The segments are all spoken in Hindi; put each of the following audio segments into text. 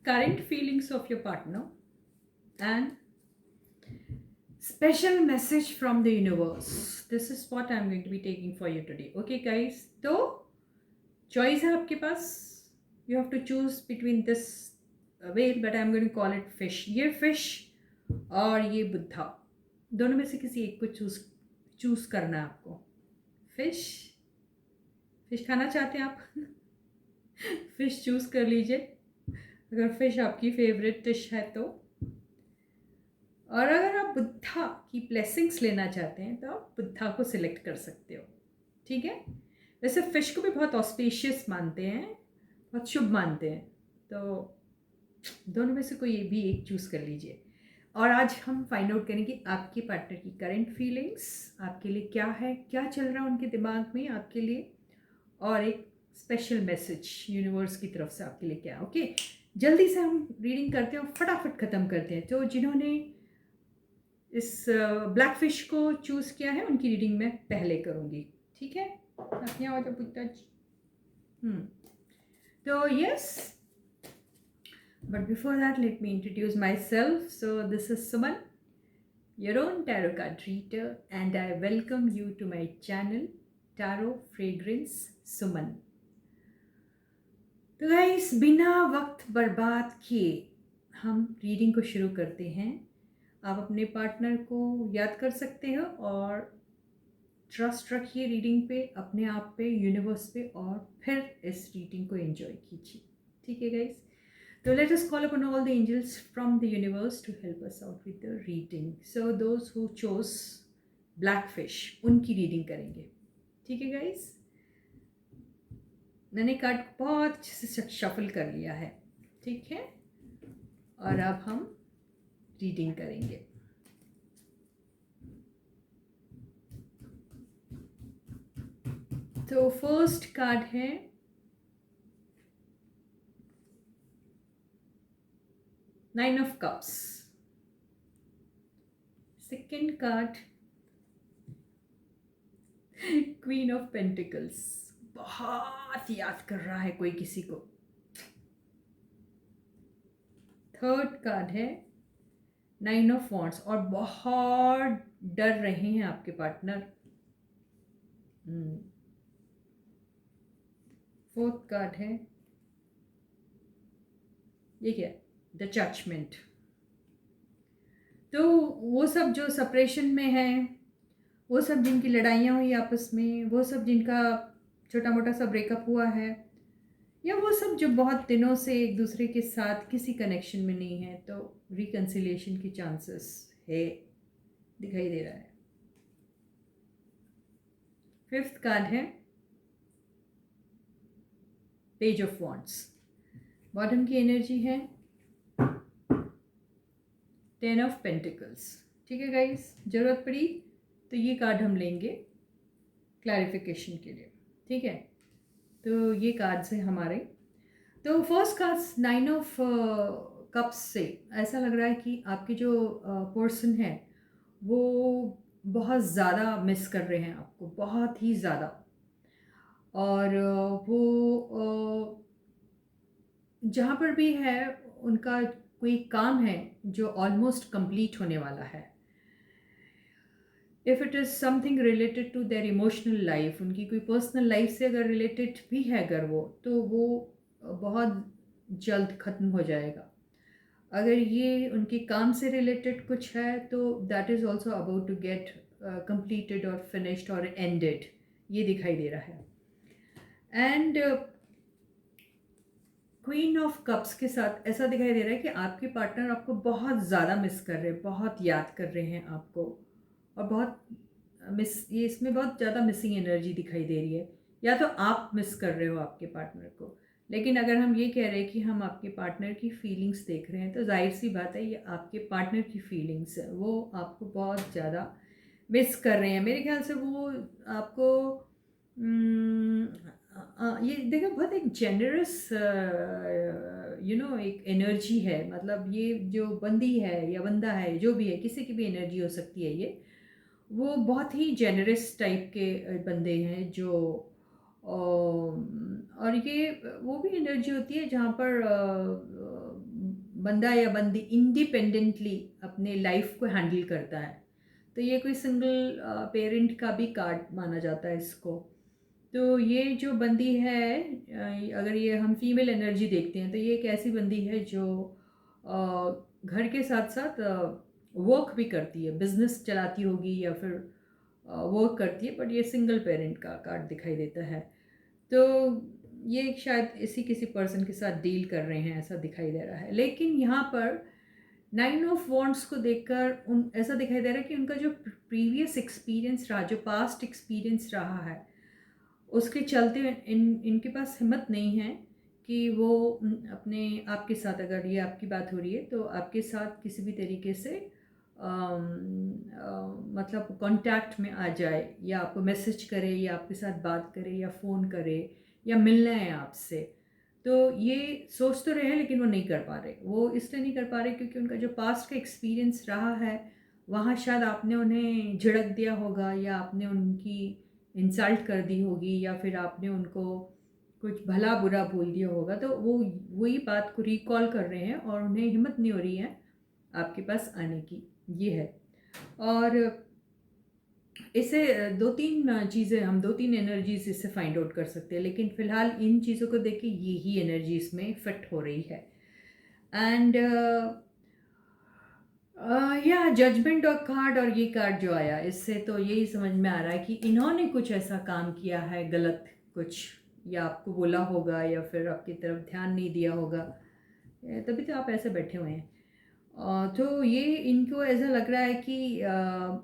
current feelings of your partner and special message from the universe. This is what I'm going to be taking for you today. Okay, guys. तो choice है आपके पास. You have to choose between this whale, but I'm going to call it fish. ये fish और ये बुद्धा, दोनों में से किसी एक को चूज करना है आपको. फिश खाना चाहते हैं आप? फिश चूज कर लीजिए अगर फिश आपकी फेवरेट डिश है तो. और अगर आप बुद्धा की ब्लेसिंग्स लेना चाहते हैं तो आप बुद्धा को सिलेक्ट कर सकते हो. ठीक है. वैसे फिश को भी बहुत ऑस्पिशियस मानते हैं, बहुत शुभ मानते हैं, तो दोनों में से कोई भी एक चूज कर लीजिए. और आज हम फाइंड आउट करेंगे आपके पार्टनर की करंट फीलिंग्स, आपके लिए क्या है, क्या चल रहा है उनके दिमाग में आपके लिए, और एक स्पेशल मैसेज यूनिवर्स की तरफ से आपके लिए क्या है. ओके, जल्दी से हम रीडिंग करते हैं और फटाफट ख़त्म करते हैं. तो जिन्होंने इस ब्लैक फिश को चूज़ किया है उनकी रीडिंग मैं पहले करूँगी. ठीक है. आप यहाँ आ जाओ पुत्ता. तो yes, but before that let me introduce myself. So this is Suman, your own tarot card reader, and I welcome you to my channel Tarot Fragrance Suman. तो गाइस, बिना वक्त बर्बाद किए हम रीडिंग को शुरू करते हैं. आप अपने पार्टनर को याद कर सकते हो और ट्रस्ट रखिए रीडिंग पे, अपने आप पे, यूनिवर्स पे, और फिर इस रीडिंग को एंजॉय कीजिए. ठीक है guys. So let us call upon all the angels from the universe to help us out with the reading. So those who chose blackfish, उनकी रीडिंग करेंगे. ठीक है गाइस. मैंने कार्ड बहुत अच्छे से शफल कर लिया है. ठीक है. और अब हम रीडिंग करेंगे. तो फर्स्ट कार्ड है Nine of Cups. Second card Queen of Pentacles. बहुत याद कर रहा है कोई किसी को. थर्ड कार्ड है Nine of Wands और बहुत डर रहे हैं आपके पार्टनर. फोर्थ कार्ड है, ये क्या, द जजमेंट. तो वो सब जो सेपरेशन में है, वो सब जिनकी लड़ाइयाँ हुई आपस में, वो सब जिनका छोटा मोटा सा ब्रेकअप हुआ है, या वो सब जो बहुत दिनों से एक दूसरे के साथ किसी कनेक्शन में नहीं है, तो रिकन्सिलिएशन की चांसेस है, दिखाई दे रहा है. फिफ्थ कार्ड है पेज ऑफ वॉन्ड्स. बॉटम की एनर्जी है टेन ऑफ पेंटिकल्स. ठीक है गाइस. ज़रूरत पड़ी तो ये कार्ड हम लेंगे क्लैरिफिकेशन के लिए. ठीक है. तो ये कार्ड्स हैं हमारे. तो first cards nine of cups से ऐसा लग रहा है कि आपके जो पर्सन है वो बहुत ज़्यादा मिस कर रहे हैं आपको, बहुत ही ज़्यादा. और वो जहाँ पर भी है उनका कोई काम है जो ऑलमोस्ट कंप्लीट होने वाला है. If it is something related to their emotional life, उनकी कोई पर्सनल लाइफ से अगर रिलेटेड भी है अगर वो, तो वो बहुत जल्द ख़त्म हो जाएगा. अगर ये उनके काम से रिलेटेड कुछ है तो that is also about to get completed और फिनिश्ड और एंडेड, ये दिखाई दे रहा है. एंड क्वीन ऑफ कप्स के साथ ऐसा दिखाई दे रहा है कि आपके पार्टनर आपको बहुत ज़्यादा मिस कर रहे हैं, बहुत याद कर रहे हैं आपको, और बहुत ये इसमें बहुत ज़्यादा मिसिंग एनर्जी दिखाई दे रही है. या तो आप मिस कर रहे हो आपके पार्टनर को, लेकिन अगर हम ये कह रहे हैं कि हम आपके पार्टनर की फीलिंग्स देख रहे हैं, तो जाहिर सी बात है ये आपके पार्टनर की फीलिंग्स है, वो आपको बहुत ज़्यादा मिस कर रहे हैं. मेरे ख्याल से वो आपको ये देखो बहुत एक जेनरस एक एनर्जी है. मतलब ये जो बंदी है या बंदा है, जो भी है, किसी की भी एनर्जी हो सकती है ये. वो बहुत ही जेनरस टाइप के बंदे हैं जो और ये वो भी एनर्जी होती है जहाँ पर बंदा या बंदी इंडिपेंडेंटली अपने लाइफ को हैंडल करता है। तो ये कोई सिंगल पेरेंट का भी कार्ड माना जाता है इसको। तो ये जो बंदी है, अगर ये हम फीमेल एनर्जी देखते हैं तो ये एक ऐसी बंदी है जो घर के साथ साथ वर्क भी करती है, बिजनेस चलाती होगी या फिर वर्क करती है, बट ये सिंगल पेरेंट का कार्ड दिखाई देता है। तो ये शायद इसी किसी पर्सन के साथ डील कर रहे हैं ऐसा दिखाई दे रहा है। लेकिन यहाँ पर 9 ऑफ वॉन्ड्स को देखकर उन ऐसा दिखाई दे रहा है कि उनका जो प्रीवियस एक्सपीरियंस रहा, जो पास्ट एक्सपीरियंस रहा है, उसके चलते इनके पास हिम्मत नहीं है कि वो अपने आपके साथ, अगर ये आपकी बात हो रही है तो आपके साथ किसी भी तरीके से मतलब कांटेक्ट में आ जाए, या आपको मैसेज करे, या आपके साथ बात करे, या फ़ोन करे, या मिलना है आपसे। तो ये सोच तो रहे हैं लेकिन वो नहीं कर पा रहे। वो इसलिए नहीं कर पा रहे क्योंकि उनका जो पास्ट का एक्सपीरियंस रहा है, वहाँ शायद आपने उन्हें झिड़क दिया होगा, या आपने उनकी इंसल्ट कर दी होगी, या फिर आपने उनको कुछ भला बुरा बोल दिया होगा। तो वो वही बात को रिकॉल कर रहे हैं और उन्हें हिम्मत नहीं हो रही है आपके पास आने की। ये है। और इसे दो तीन चीज़ें, हम दो तीन एनर्जीज इससे फाइंड आउट कर सकते हैं, लेकिन फ़िलहाल इन चीज़ों को देख के ये ही एनर्जी इसमें फिट हो रही है। एंड या जजमेंट और कार्ड, और ये कार्ड जो आया, इससे तो यही समझ में आ रहा है कि इन्होंने कुछ ऐसा काम किया है गलत, कुछ या आपको बोला होगा या फिर आपकी तरफ ध्यान नहीं दिया होगा, तभी तो आप ऐसे बैठे हुए हैं। तो ये इनको ऐसा लग रहा है कि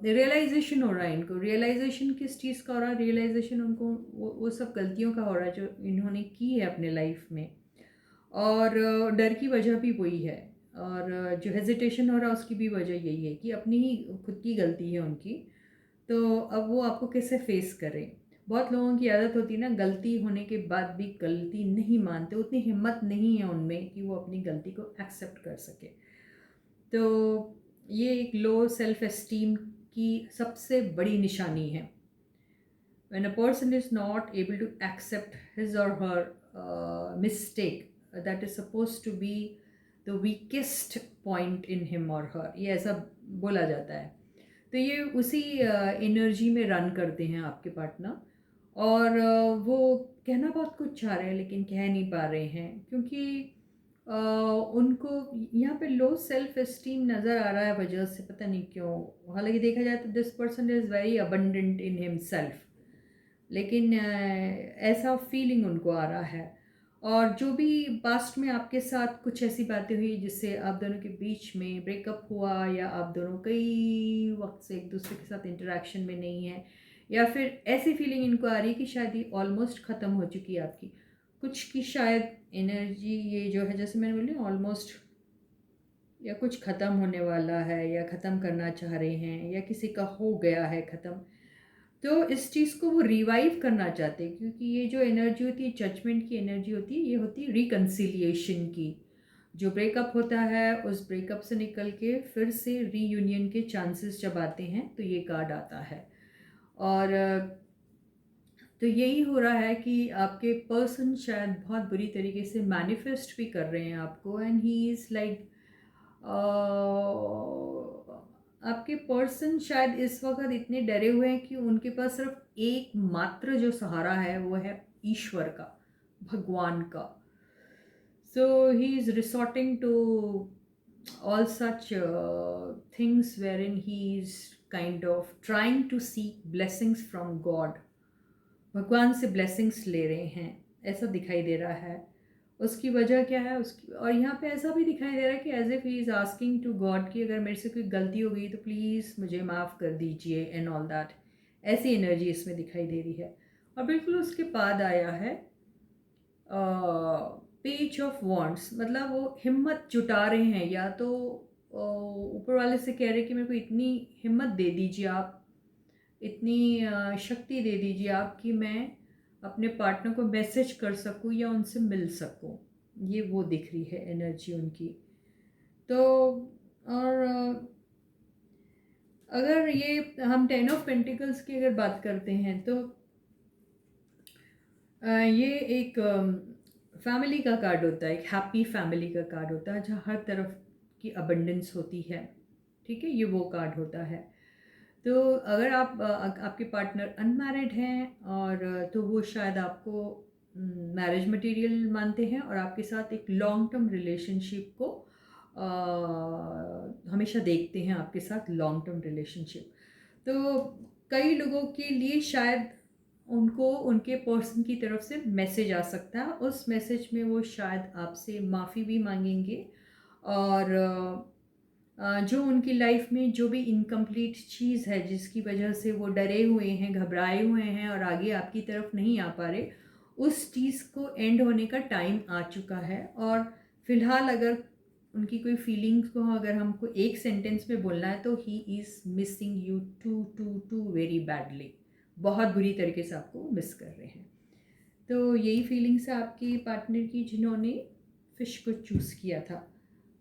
रियलाइजेशन हो रहा है। इनको रियलाइजेशन किस चीज़ का हो रहा है? रियलाइजेशन उनको वो सब गलतियों का हो रहा है जो इन्होंने की है अपने लाइफ में, और डर की वजह भी वही है, और जो हेजिटेशन हो रहा है उसकी भी वजह यही है कि अपनी ही खुद की गलती है उनकी। तो अब वो आपको कैसे फेस करें? बहुत लोगों की आदत होती है ना, गलती होने के बाद भी गलती नहीं मानते, उतनी हिम्मत नहीं है उनमें कि वो अपनी गलती को एक्सेप्ट कर सके। तो ये एक लो सेल्फ एस्टीम की सबसे बड़ी निशानी है। When a person is not able to accept his or her mistake, that is supposed to be the weakest point in him or her, ये ऐसा बोला जाता है। तो ये उसी एनर्जी में रन करते हैं आपके पार्टनर, और वो कहना बहुत कुछ चाह रहे हैं लेकिन कह नहीं पा रहे हैं क्योंकि उनको यहाँ पे लो सेल्फ एस्टीम नज़र आ रहा है वजह से, पता नहीं क्यों। हालांकि देखा जाए तो this person is very abundant in himself, लेकिन ऐसा फीलिंग उनको आ रहा है। और जो भी पास्ट में आपके साथ कुछ ऐसी बातें हुई जिससे आप दोनों के बीच में ब्रेकअप हुआ, या आप दोनों कई वक्त से एक दूसरे के साथ इंटरेक्शन में नहीं है, या फिर ऐसी फीलिंग इनको आ रही है कि शायद ये ऑलमोस्ट ख़त्म हो चुकी है आपकी कुछ की शायद एनर्जी, ये जो है जैसे मैंने बोली ऑलमोस्ट, या कुछ ख़त्म होने वाला है, या ख़त्म करना चाह रहे हैं, या किसी का हो गया है ख़त्म। तो इस चीज़ को वो रिवाइव करना चाहते हैं क्योंकि ये जो एनर्जी होती है, जजमेंट की एनर्जी होती है, ये होती है रिकन्सिलिएशन की। जो ब्रेकअप होता है उस ब्रेकअप से निकल के फिर से रीयूनियन के चांसेस जब आते हैं तो ये कार्ड आता है। और तो यही हो रहा है कि आपके पर्सन शायद बहुत बुरी तरीके से मैनिफेस्ट भी कर रहे हैं आपको, एंड ही इज़ लाइक, आपके पर्सन शायद इस वक्त इतने डरे हुए हैं कि उनके पास सिर्फ एक मात्र जो सहारा है वो है ईश्वर का, भगवान का। So he is resorting to all such things wherein he is kind of trying to seek blessings from God, भगवान से ब्लेसिंग्स ले रहे हैं, ऐसा दिखाई दे रहा है। उसकी वजह क्या है उसकी, और यहाँ पे ऐसा भी दिखाई दे रहा है कि as if he is asking to God कि अगर मेरे से कोई गलती हो गई तो प्लीज़ मुझे माफ़ कर दीजिए एंड ऑल दैट, ऐसी एनर्जी इसमें दिखाई दे रही है। और बिल्कुल उसके बाद आया है पेज ऑफ वॉन्ड्स, मतलब वो हिम्मत जुटा रहे हैं, या तो ऊपर वाले से कह रहे हैं कि मेरे को इतनी हिम्मत दे दीजिए आप, इतनी शक्ति दे दीजिए आप कि मैं अपने पार्टनर को मैसेज कर सकूं या उनसे मिल सकूं। ये वो दिख रही है एनर्जी उनकी। तो और अगर ये हम 10 ऑफ पेंटिकल्स की अगर बात करते हैं तो ये एक फैमिली का कार्ड होता है, एक हैप्पी फैमिली का कार्ड होता है जहाँ हर तरफ की अबंडेंस होती है, ठीक है, ये वो कार्ड होता है। तो अगर आपके पार्टनर अनमैरिड हैं और तो वो शायद आपको मैरिज मटेरियल मानते हैं और आपके साथ एक लॉन्ग टर्म रिलेशनशिप को हमेशा देखते हैं, आपके साथ लॉन्ग टर्म रिलेशनशिप। तो कई लोगों के लिए शायद उनको उनके पर्सन की तरफ से मैसेज आ सकता है, उस मैसेज में वो शायद आपसे माफ़ी भी मांगेंगे और जो उनकी लाइफ में जो भी इनकम्प्लीट चीज़ है जिसकी वजह से वो डरे हुए हैं, घबराए हुए हैं और आगे आपकी तरफ नहीं आ पा रहे, उस चीज़ को एंड होने का टाइम आ चुका है। और फिलहाल अगर उनकी कोई फीलिंग्स को अगर हमको एक सेंटेंस में बोलना है तो he is missing you too too too very badly, बहुत बुरी तरीके से आपको मिस कर रहे हैं। तो यही फीलिंग्स है आपके पार्टनर की जिन्होंने फिश को चूज़ किया था।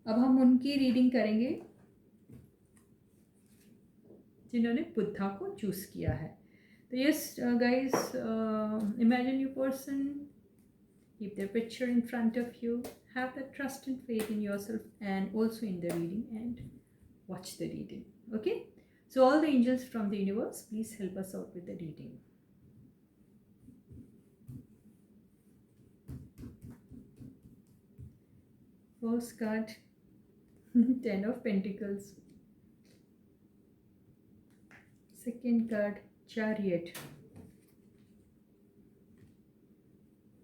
अब हम उनकी रीडिंग करेंगे जिन्होंने बुद्धा को चूज़ किया है। तो yes guys, imagine you person, keep their picture in front of you, have the trust and faith in yourself and also in the reading, and watch the reading. Okay, so all the angels from the universe, please help us out with the reading. First card, Ten of Pentacles. Second card, Chariot.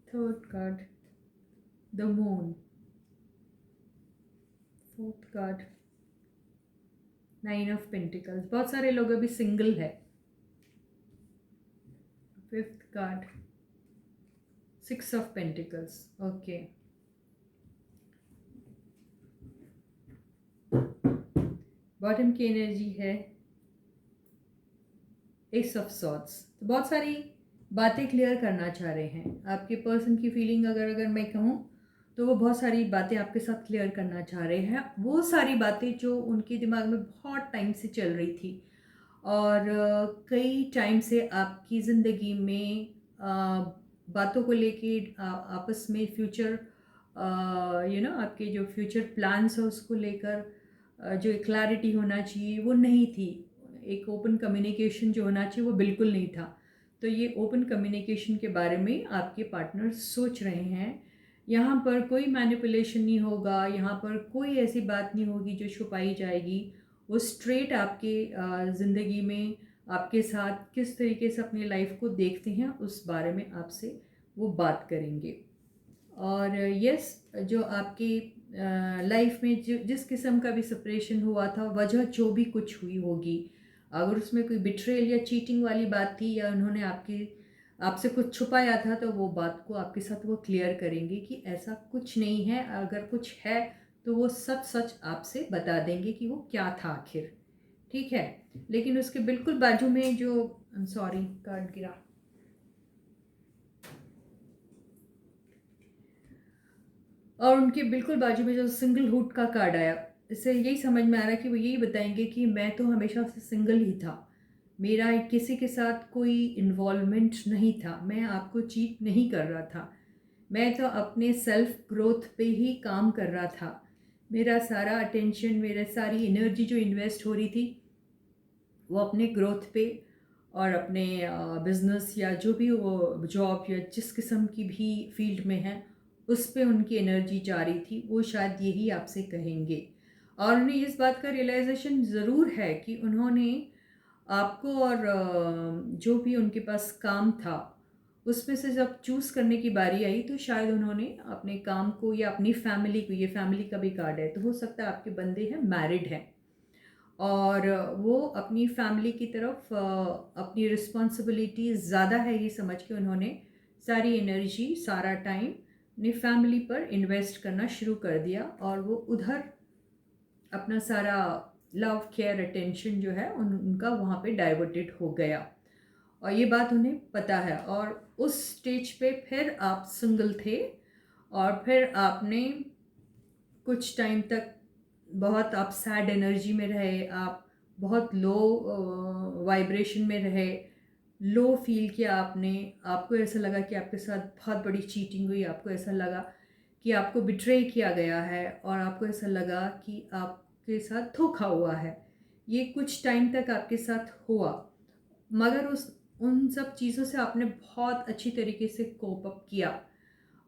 Third card, the Moon. Fourth card, Nine of Pentacles. बहुत सारे लोग अभी सिंगल है. Fifth card, Six of Pentacles. Okay. Bottom की एनर्जी है एस ऑफ सॉर्ड्स। तो बहुत सारी बातें क्लियर करना चाह रहे हैं आपके पर्सन की फीलिंग। अगर मैं कहूँ तो वो बहुत सारी बातें आपके साथ क्लियर करना चाह रहे हैं, वो सारी बातें जो उनके दिमाग में बहुत टाइम से चल रही थी और कई टाइम से आपकी ज़िंदगी में बातों को लेके आपस में फ्यूचर आपके जो फ्यूचर प्लान्स है उसको लेकर जो क्लैरिटी होना चाहिए वो नहीं थी। एक ओपन कम्युनिकेशन जो होना चाहिए वो बिल्कुल नहीं था। तो ये ओपन कम्युनिकेशन के बारे में आपके पार्टनर सोच रहे हैं। यहाँ पर कोई मैनिपुलेशन नहीं होगा, यहाँ पर कोई ऐसी बात नहीं होगी जो छुपाई जाएगी। वो स्ट्रेट आपके ज़िंदगी में आपके साथ किस तरीके से अपनी लाइफ को देखते हैं उस बारे में आपसे वो बात करेंगे। और यस, जो आपकी लाइफ में जिस किस्म का भी सेपरेशन हुआ था, वजह जो भी कुछ हुई होगी, अगर उसमें कोई बिट्रेयल या चीटिंग वाली बात थी या उन्होंने आपसे कुछ छुपाया था, तो वो बात को आपके साथ वो क्लियर करेंगे कि ऐसा कुछ नहीं है। अगर कुछ है तो वो सच सच आपसे बता देंगे कि वो क्या था आखिर, ठीक है। लेकिन उसके बिल्कुल बाजू में जो सॉरी कार्ड गिरा, और उनके बिल्कुल बाजू में जो सिंगल हुड का कार्ड आया, इससे यही समझ में आ रहा है कि वो यही बताएंगे कि मैं तो हमेशा से सिंगल ही था, मेरा किसी के साथ कोई इन्वॉल्वमेंट नहीं था, मैं आपको चीट नहीं कर रहा था, मैं तो अपने सेल्फ ग्रोथ पे ही काम कर रहा था। मेरा सारा अटेंशन, मेरा सारी एनर्जी जो इन्वेस्ट हो रही थी वो अपने ग्रोथ पे और अपने बिजनेस या जो भी वो जॉब या जिस किस्म की भी फील्ड में है उस पे उनकी एनर्जी जा रही थी। वो शायद यही आपसे कहेंगे और उन्हें इस बात का रियलाइजेशन ज़रूर है कि उन्होंने आपको और जो भी उनके पास काम था उसमें से जब चूज़ करने की बारी आई तो शायद उन्होंने अपने काम को या अपनी फैमिली को, ये फैमिली का भी कार्ड है तो हो सकता है आपके बंदे हैं मैरिड हैं और वो अपनी फैमिली की तरफ अपनी रिस्पॉन्सिबिलिटी ज़्यादा है ये समझ के उन्होंने सारी एनर्जी, सारा टाइम अपनी फैमिली पर इन्वेस्ट करना शुरू कर दिया और वो उधर अपना सारा लव, केयर, अटेंशन जो है उनका वहाँ पे डाइवर्टेड हो गया और ये बात उन्हें पता है। और उस स्टेज पे फिर आप सिंगल थे और फिर आपने कुछ टाइम तक बहुत आप सैड एनर्जी में रहे, आप बहुत लो वाइब्रेशन में रहे, लो फील किया आपने, आपको ऐसा लगा कि आपके साथ बहुत बड़ी चीटिंग हुई, आपको ऐसा लगा कि आपको बिट्रे किया गया है और आपको ऐसा लगा कि आपके साथ धोखा हुआ है। ये कुछ टाइम तक आपके साथ हुआ, मगर उस उन सब चीज़ों से आपने बहुत अच्छी तरीके से कोप अप किया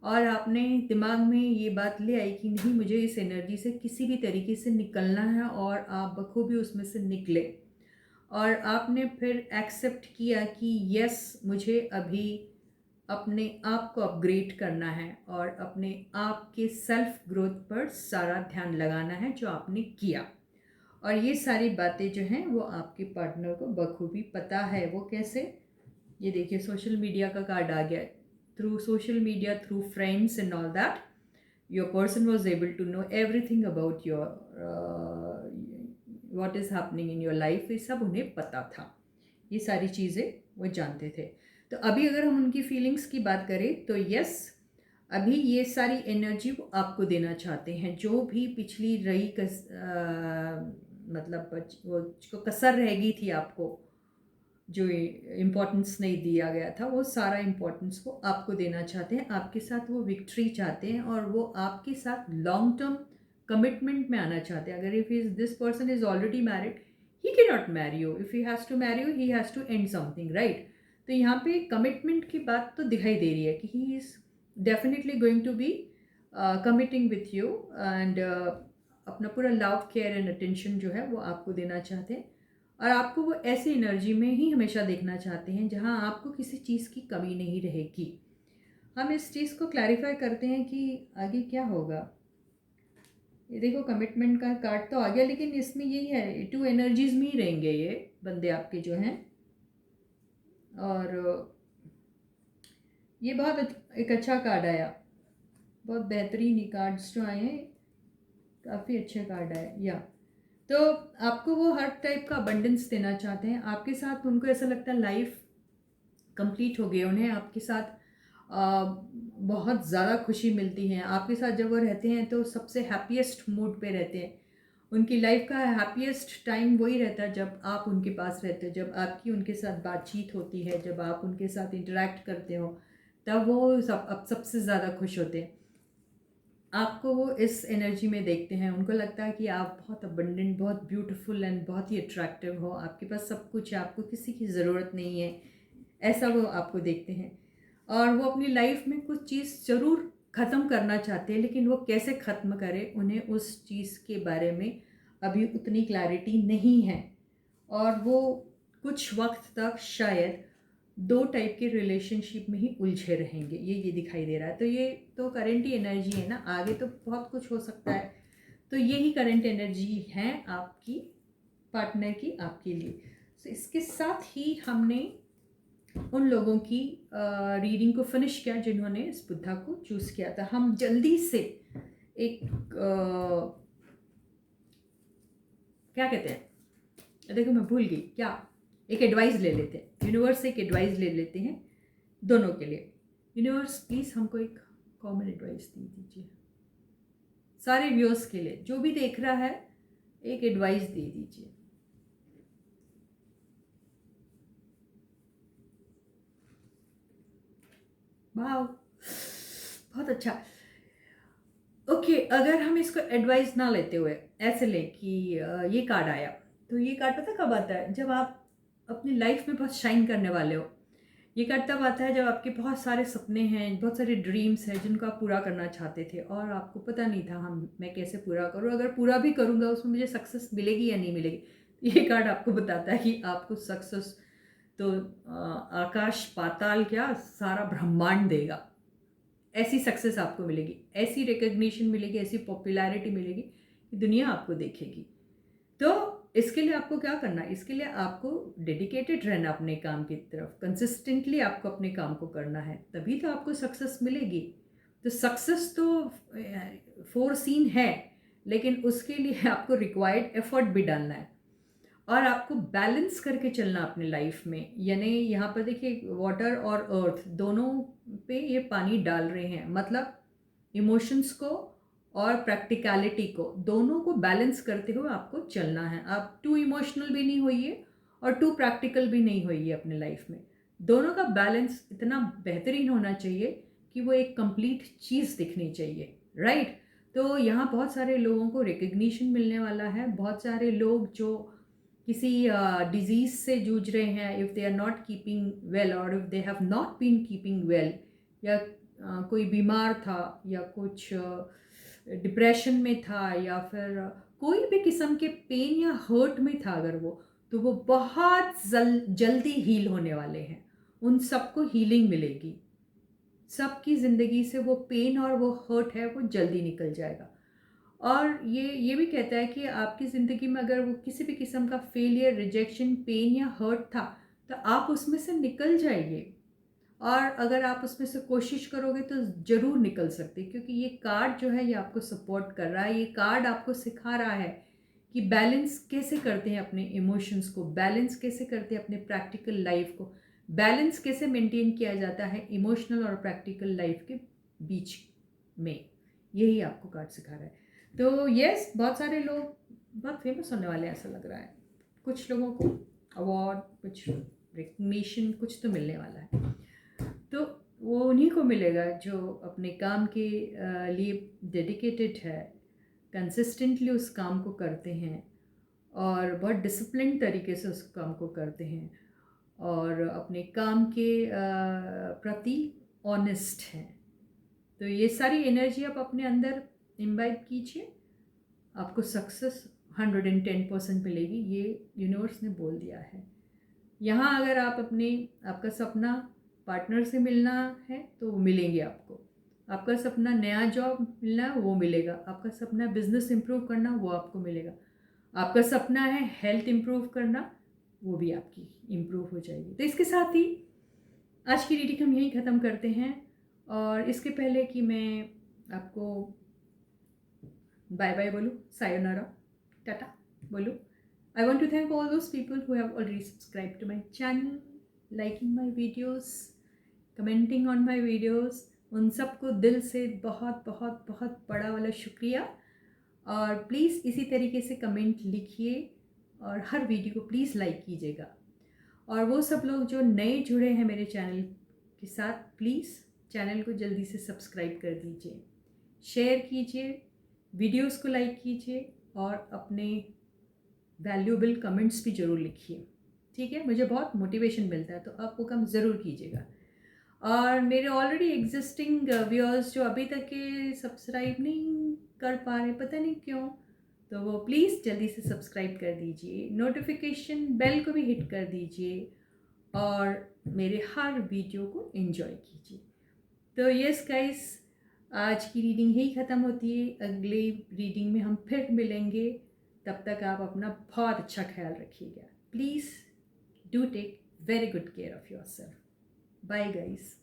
और आपने दिमाग में ये बात ले आई कि नहीं, मुझे इस एनर्जी से किसी भी तरीके से निकलना है, और आप बखूबी उसमें से निकले। और आपने फिर एक्सेप्ट किया कि यस, मुझे अभी अपने आप को अपग्रेड करना है और अपने आप के सेल्फ ग्रोथ पर सारा ध्यान लगाना है, जो आपने किया। और ये सारी बातें जो हैं वो आपके पार्टनर को बखूबी पता है। वो कैसे? ये देखिए, सोशल मीडिया का कार्ड आ गया। Through social media, through friends and all that, your person was able to know everything about your what is happening in your life. ये सब उन्हें पता था, ये सारी चीज़ें वो जानते थे। तो अभी अगर हम उनकी फीलिंग्स की बात करें तो यस, अभी ये सारी एनर्जी वो आपको देना चाहते हैं। जो भी पिछली रही मतलब वो जो कसर रह गई थी आपको, जो इम्पोर्टेंस नहीं दिया गया था, वो सारा इम्पोर्टेंस वो आपको देना चाहते हैं। आपके साथ वो विक्ट्री चाहते हैं और वो आपके साथ लॉन्ग टर्म कमिटमेंट में आना चाहते हैं। अगर if this person is already married, he can not marry you. If he has to marry you, he has to end something, right? तो यहाँ पे कमिटमेंट की बात तो दिखाई दे रही है कि he is definitely going to be committing with you, and अपना पूरा लव, केयर एंड अटेंशन जो है वो आपको देना चाहते हैं। और आपको वो ऐसी एनर्जी में ही हमेशा देखना चाहते हैं जहाँ आपको किसी चीज़ की कमी नहीं रहेगी। हम इस चीज़ को क्लैरिफाई करते हैं कि आगे क्या होगा। ये देखो, कमिटमेंट का कार्ड तो आ गया, लेकिन इसमें यही है, टू एनर्जीज में ही रहेंगे ये बंदे आपके जो हैं। और ये बहुत एक अच्छा कार्ड आया, बहुत बेहतरीन ही कार्ड्स जो आए हैं, काफ़ी अच्छे कार्ड आए। या तो आपको वो हर टाइप का अबंडेंस देना चाहते हैं। आपके साथ उनको ऐसा लगता है लाइफ कंप्लीट हो गई, उन्हें आपके साथ बहुत ज़्यादा खुशी मिलती है। आपके साथ जब वो रहते हैं तो सबसे हैप्पीएस्ट मूड पे रहते हैं। उनकी लाइफ का हैप्पीएस्ट टाइम वही रहता है जब आप उनके पास रहते हो, जब आपकी उनके साथ बातचीत होती है, जब आप उनके साथ इंटरेक्ट करते हो, तब वो अब सबसे ज़्यादा खुश होते हैं। आपको वो इस एनर्जी में देखते हैं। उनको लगता है कि आप बहुत अबंडेंट, बहुत ब्यूटीफुल एंड बहुत ही अट्रैक्टिव हो, आपके पास सब कुछ है, आपको किसी की ज़रूरत नहीं है, ऐसा वो आपको देखते हैं। और वो अपनी लाइफ में कुछ चीज़ ज़रूर ख़त्म करना चाहते हैं, लेकिन वो कैसे ख़त्म करें, उन्हें उस चीज़ के बारे में अभी उतनी क्लैरिटी नहीं है। और वो कुछ वक्त तक शायद दो टाइप के रिलेशनशिप में ही उलझे रहेंगे, ये दिखाई दे रहा है। तो ये तो करंट ही एनर्जी है ना, आगे तो बहुत कुछ हो सकता है। तो यही करंट एनर्जी है आपकी पार्टनर की आपके लिए। तो इसके साथ ही हमने उन लोगों की रीडिंग को फिनिश किया जिन्होंने इस बुद्धा को चूज़ किया था। हम जल्दी से एक क्या कहते हैं, देखो मैं भूल गई क्या, एक एडवाइस ले लेते हैं। यूनिवर्स से एक एडवाइस ले लेते हैं दोनों के लिए। यूनिवर्स प्लीज़ हमको एक कॉमन एडवाइस दे दीजिए, सारे व्यूअर्स के लिए, जो भी देख रहा है एक एडवाइस दे दीजिए। वाह, बहुत अच्छा। ओके, अगर हम इसको एडवाइस ना लेते हुए ऐसे लें कि ये कार्ड आया, तो ये कार्ड पता कब आता है? जब आप अपनी लाइफ में बहुत शाइन करने वाले हो। ये कार्ड तब आता है जब आपके बहुत सारे सपने हैं, बहुत सारे ड्रीम्स हैं जिनको आप पूरा करना चाहते थे और आपको पता नहीं था मैं कैसे पूरा करूँ, अगर पूरा भी करूँगा उसमें मुझे सक्सेस मिलेगी या नहीं मिलेगी। ये कार्ड आपको बताता है कि आपको सक्सेस तो आकाश पाताल क्या, सारा ब्रह्मांड देगा। ऐसी सक्सेस आपको मिलेगी, ऐसी रिकग्निशन मिलेगी, ऐसी पॉपुलैरिटी मिलेगी कि दुनिया आपको देखेगी। तो इसके लिए आपको क्या करना है? इसके लिए आपको डेडिकेटेड रहना अपने काम की तरफ, कंसिस्टेंटली आपको अपने काम को करना है, तभी तो आपको सक्सेस मिलेगी। तो सक्सेस तो फोर सीन है, लेकिन उसके लिए आपको रिक्वायर्ड एफर्ट भी डालना है और आपको बैलेंस करके चलना अपने लाइफ में। यानी यहाँ पर देखिए, वाटर और अर्थ दोनों पे ये पानी डाल रहे हैं, मतलब इमोशंस को और प्रैक्टिकलिटी को, दोनों को बैलेंस करते हुए आपको चलना है। आप टू इमोशनल भी नहीं होइए और टू प्रैक्टिकल भी नहीं होइए अपने लाइफ में। दोनों का बैलेंस इतना बेहतरीन होना चाहिए कि वो एक कंप्लीट चीज़ दिखनी चाहिए, राइट? तो यहाँ बहुत सारे लोगों को रिकग्निशन मिलने वाला है। बहुत सारे लोग जो किसी डिजीज़ से जूझ रहे हैं, if they are not keeping well और if they have not been keeping well, या कोई बीमार था या कुछ डिप्रेशन में था या फिर कोई भी किस्म के पेन या हर्ट में था अगर वो, तो वो बहुत जल्दी हील होने वाले हैं। उन सबको हीलिंग मिलेगी। सबकी ज़िंदगी से वो पेन और वो हर्ट है वो जल्दी निकल जाएगा। और ये भी कहता है कि आपकी ज़िंदगी में अगर वो किसी भी किस्म का फेलियर, रिजेक्शन, पेन या हर्ट था, तो आप उसमें से निकल जाइए। और अगर आप उसमें से कोशिश करोगे तो ज़रूर निकल सकते, क्योंकि ये कार्ड जो है ये आपको सपोर्ट कर रहा है। ये कार्ड आपको सिखा रहा है कि बैलेंस कैसे करते हैं अपने इमोशंस को, बैलेंस कैसे करते हैं अपने प्रैक्टिकल लाइफ को, बैलेंस कैसे मेंटेन किया जाता है इमोशनल और प्रैक्टिकल लाइफ के बीच में। यही आपको कार्ड सिखा रहा है। तो यस, बहुत सारे लोग बहुत फेमस होने वाले हैं ऐसा लग रहा है। कुछ लोगों को अवार्ड, कुछ रिकग्निशन, कुछ तो मिलने वाला है। तो वो उन्हीं को मिलेगा जो अपने काम के लिए डेडिकेटेड है, कंसिस्टेंटली उस काम को करते हैं और बहुत डिसिप्लिन तरीके से उस काम को करते हैं और अपने काम के प्रति ऑनेस्ट हैं। तो ये सारी एनर्जी आप अपने अंदर इम्बाइब कीजिए, आपको सक्सेस 110% मिलेगी। ये यूनिवर्स ने बोल दिया है। यहाँ अगर आप आपका सपना पार्टनर से मिलना है तो वो मिलेंगे आपको। आपका सपना नया जॉब मिलना है वो मिलेगा। आपका सपना बिजनेस इम्प्रूव करना वो आपको मिलेगा। आपका सपना है हेल्थ इम्प्रूव करना, वो भी आपकी इम्प्रूव हो जाएगी। तो इसके साथ ही आज की रीडिंग हम यहीं ख़त्म करते हैं। और इसके पहले कि मैं आपको बाय बाय बोलूँ, सायोनारा, टाटा बोलूँ, I want to thank all those people who have already subscribed to my channel, liking my videos, commenting on my videos. उन सबको दिल से बहुत बहुत बहुत बड़ा वाला शुक्रिया। और प्लीज़ इसी तरीके से कमेंट लिखिए और हर वीडियो को प्लीज़ लाइक कीजिएगा। और वो सब लोग जो नए जुड़े हैं मेरे चैनल के साथ, प्लीज़ चैनल को जल्दी से सब्सक्राइब कर दीजिए, शेयर कीजिए, वीडियोस को लाइक कीजिए और अपने वैल्यूएबल कमेंट्स भी ज़रूर लिखिए, ठीक है? मुझे बहुत मोटिवेशन मिलता है, तो आप वो काम ज़रूर कीजिएगा। और मेरे ऑलरेडी एग्जिस्टिंग व्यूअर्स जो अभी तक के सब्सक्राइब नहीं कर पा रहे, पता नहीं क्यों, तो वो प्लीज़ जल्दी से सब्सक्राइब कर दीजिए, नोटिफिकेशन बेल को भी हिट कर दीजिए और मेरे हर वीडियो को एंजॉय कीजिए। तो यस गाइस, आज की रीडिंग यही ख़त्म होती है। अगली रीडिंग में हम फिर मिलेंगे। तब तक आप अपना बहुत अच्छा ख्याल रखिएगा। Please do take very good care of yourself. Bye guys.